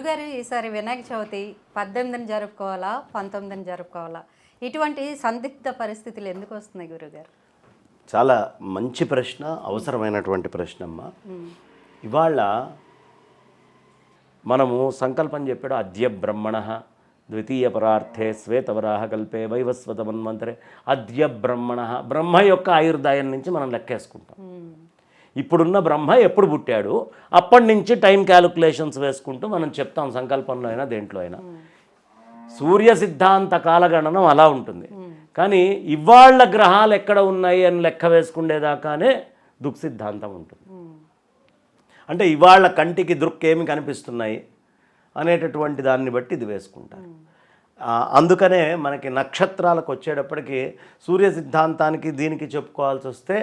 గురుగారు ఈసారి వినాయక చవితి 18ని జరుపుకోవాలా 19ని జరుపుకోవాలా ఇటువంటి సందిగ్ధ పరిస్థితులు ఎందుకు వస్తున్నాయి గురుగారు? చాలా మంచి ప్రశ్న, అవసరమైనటువంటి ప్రశ్న అమ్మా. ఇవాళ మనము సంకల్పం చెప్పాడు, అద్య బ్రహ్మణ ద్వితీయ పరార్థే శ్వేతవరాహ కల్పే వైవస్వత మన్వంతరే అద్య బ్రహ్మణ. బ్రహ్మ యొక్క ఆయుర్దాయం నుంచి మనం లెక్కేసుకుంటాం. ఇప్పుడున్న బ్రహ్మ ఎప్పుడు పుట్టాడు అప్పటి నుంచి టైం క్యాలిక్యులేషన్స్ వేసుకుంటూ మనం చెప్తాం, సంకల్పంలో అయినా దేంట్లో అయినా. సూర్య సిద్ధాంత కాలగణనం అలా ఉంటుంది. కానీ ఇవాళ గ్రహాలు ఎక్కడ ఉన్నాయి అని లెక్క వేసుకునేదాకానే దుఃఖ సిద్ధాంతం ఉంటుంది. అంటే ఇవాళ కంటికి దృక్కేమి కనిపిస్తున్నాయి అనేటటువంటి దాన్ని బట్టి ఇది వేసుకుంటారు. అందుకనే మనకి నక్షత్రాలకు వచ్చేటప్పటికి సూర్య సిద్ధాంతానికి దీనికి చెప్పుకోవాల్సి వస్తే,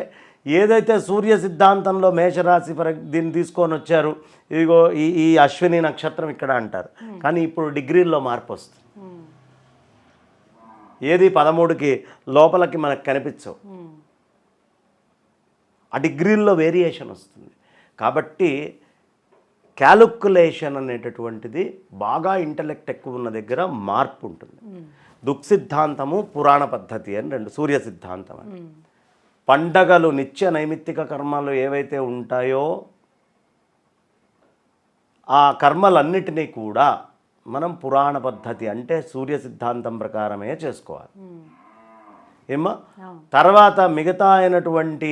ఏదైతే సూర్య సిద్ధాంతంలో మేషరాశి దీన్ని తీసుకొని వచ్చారు, ఇదిగో ఈ అశ్విని నక్షత్రం ఇక్కడ అంటారు. కానీ ఇప్పుడు డిగ్రీల్లో మార్పు వస్తుంది. ఏది 13కి లోపలికి మనకు కనిపించవు, ఆ డిగ్రీల్లో వేరియేషన్ వస్తుంది. కాబట్టి క్యాలిక్యులేషన్ అనేటటువంటిది బాగా ఇంటలెక్ట్ ఎక్కువ ఉన్న దగ్గర మార్పు ఉంటుంది. దుఃఖ సిద్ధాంతము పురాణ పద్ధతి అని రెండు, సూర్య సిద్ధాంతం అని. పండగలు నిత్య నైమిత్తిక కర్మలు ఏవైతే ఉంటాయో ఆ కర్మలన్నిటినీ కూడా మనం పురాణ పద్ధతి అంటే సూర్య సిద్ధాంతం ప్రకారమే చేసుకోవాలి. ఏమా తర్వాత మిగతా అయినటువంటి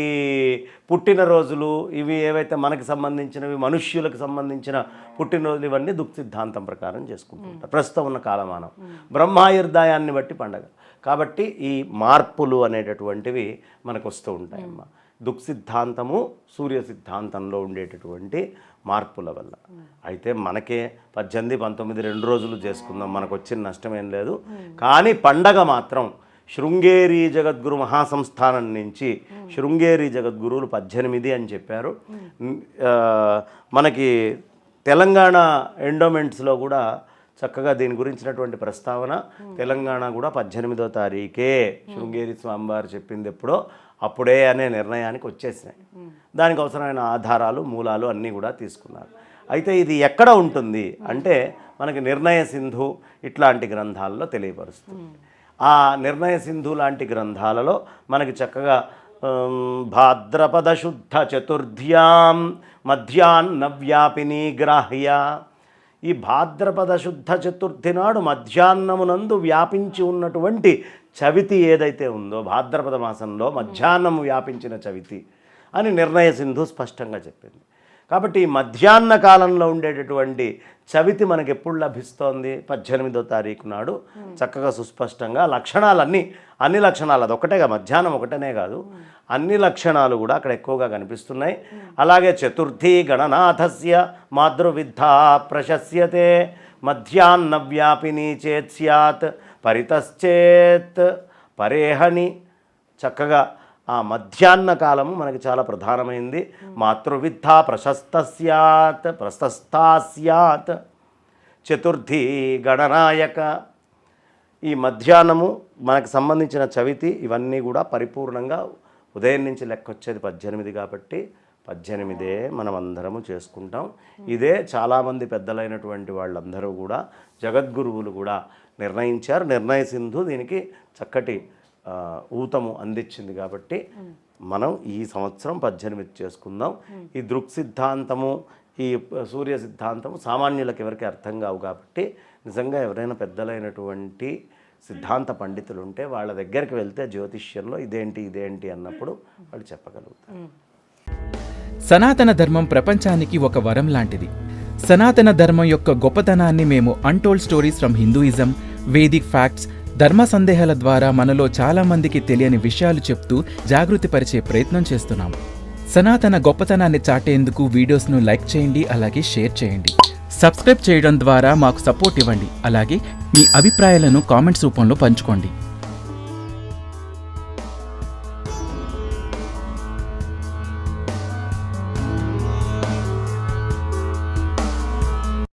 పుట్టినరోజులు ఇవి ఏవైతే మనకి సంబంధించినవి, మనుష్యులకు సంబంధించిన పుట్టినరోజులు, ఇవన్నీ దుఃఖ సిద్ధాంతం ప్రకారం చేసుకుంటుంటారు ప్రస్తుతం ఉన్న కాలమానం, బ్రహ్మాయుర్దాయాన్ని బట్టి పండగ. కాబట్టి ఈ మార్పులు అనేటటువంటివి మనకు వస్తూ ఉంటాయమ్మా. దుఃఖ సిద్ధాంతము సూర్య సిద్ధాంతంలో ఉండేటటువంటి మార్పుల వల్ల. అయితే మనకే 18, 19 2 రోజులు చేసుకుందాం, మనకు వచ్చిన నష్టం ఏం లేదు. కానీ పండగ మాత్రం శృంగేరి జగద్గురు మహాసంస్థానం నుంచి శృంగేరి జగద్గురువులు 18 అని చెప్పారు. మనకి తెలంగాణ ఎండోమెంట్స్లో కూడా చక్కగా దీని గురించినటువంటి ప్రస్తావన, తెలంగాణ కూడా 18వ తారీఖే శృంగేరి స్వామివారు చెప్పింది ఎప్పుడో అప్పుడే అనే నిర్ణయానికి వచ్చేసినాయి. దానికి అవసరమైన ఆధారాలు, మూలాలు అన్నీ కూడా తీసుకున్నారు. అయితే ఇది ఎక్కడ ఉంటుంది అంటే మనకి నిర్ణయ సింధు ఇట్లాంటి గ్రంథాల్లో తెలియపరుస్తుంది. ఆ నిర్ణయ సింధు లాంటి గ్రంథాలలో మనకి చక్కగా భాద్రపద శుద్ధ చతుర్థ్యాం మధ్యాహ్న వ్యాపిని గ్రాహ్య, ఈ భాద్రపద శుద్ధ చతుర్థి నాడు మధ్యాహ్నమునందు వ్యాపించి ఉన్నటువంటి చవితి ఏదైతే ఉందో, భాద్రపద మాసంలో మధ్యాహ్నం వ్యాపించిన చవితి అని నిర్ణయ సింధు స్పష్టంగా చెప్పింది. కాబట్టి ఈ మధ్యాహ్న కాలంలో ఉండేటటువంటి చవితి మనకి ఎప్పుడు లభిస్తోంది? 18వ తారీఖు నాడు చక్కగా సుస్పష్టంగా అన్ని లక్షణాలు, అదొకటేగా మధ్యాహ్నం ఒకటనే కాదు, అన్ని లక్షణాలు కూడా అక్కడ ఎక్కువగా కనిపిస్తున్నాయి. అలాగే చతుర్థి గణనాథస్య మాతృవిద్ధా ప్రశస్యతే మధ్యాహ్న వ్యాపిని చేత్ స్యాత్ పరితశ్చేత్ పరేహణి. చక్కగా ఆ మధ్యాహ్న కాలము మనకి చాలా ప్రధానమైంది. మాతృవిద్ధా ప్రశస్తా స్యాత్ చతుర్థి గణనాయక. ఈ మధ్యాహ్నము మనకు సంబంధించిన చవితి ఇవన్నీ కూడా పరిపూర్ణంగా ఉదయం నుంచి లెక్కొచ్చేది 18 కాబట్టి 18 మనం అందరము చేసుకుంటాం. ఇదే చాలామంది పెద్దలైనటువంటి వాళ్ళందరూ కూడా జగద్గురువులు కూడా నిర్ణయించారు. నిర్ణయ సింధు దీనికి చక్కటి ఊతము అందించింది. కాబట్టి మనం ఈ సంవత్సరం 18 చేసుకుందాం. ఈ దృక్ సిద్ధాంతము, ఈ సూర్య సిద్ధాంతము సామాన్యులకు ఎవరికి అర్థం కావు. కాబట్టి నిజంగా ఎవరైనా పెద్దలైనటువంటి సిద్ధాంత పండితులు ఉంటే వాళ్ళ దగ్గరికి వెళ్తే జ్యోతిష్యంలో ఇదేంటి అన్నప్పుడు వాళ్ళు చెప్పగలుగుతారు. సనాతన ధర్మం ప్రపంచానికి ఒక వరం లాంటిది. సనాతన ధర్మం యొక్క గొప్పతనాన్ని మేము untold stories from Hinduism, Vedic facts, ధర్మ సందేహాల ద్వారా మనలో చాలా మందికి తెలియని విషయాలు చెప్తూ జాగృతిపరిచే ప్రయత్నం చేస్తున్నాము. సనాతన గొప్పతనాన్ని చాటేందుకు వీడియోస్ను లైక్ చేయండి, అలాగే షేర్ చేయండి. సబ్స్క్రైబ్ చేయడం ద్వారా మాకు సపోర్ట్ ఇవ్వండి. అలాగే మీ అభిప్రాయాలను కామెంట్స్ రూపంలో పంచుకోండి.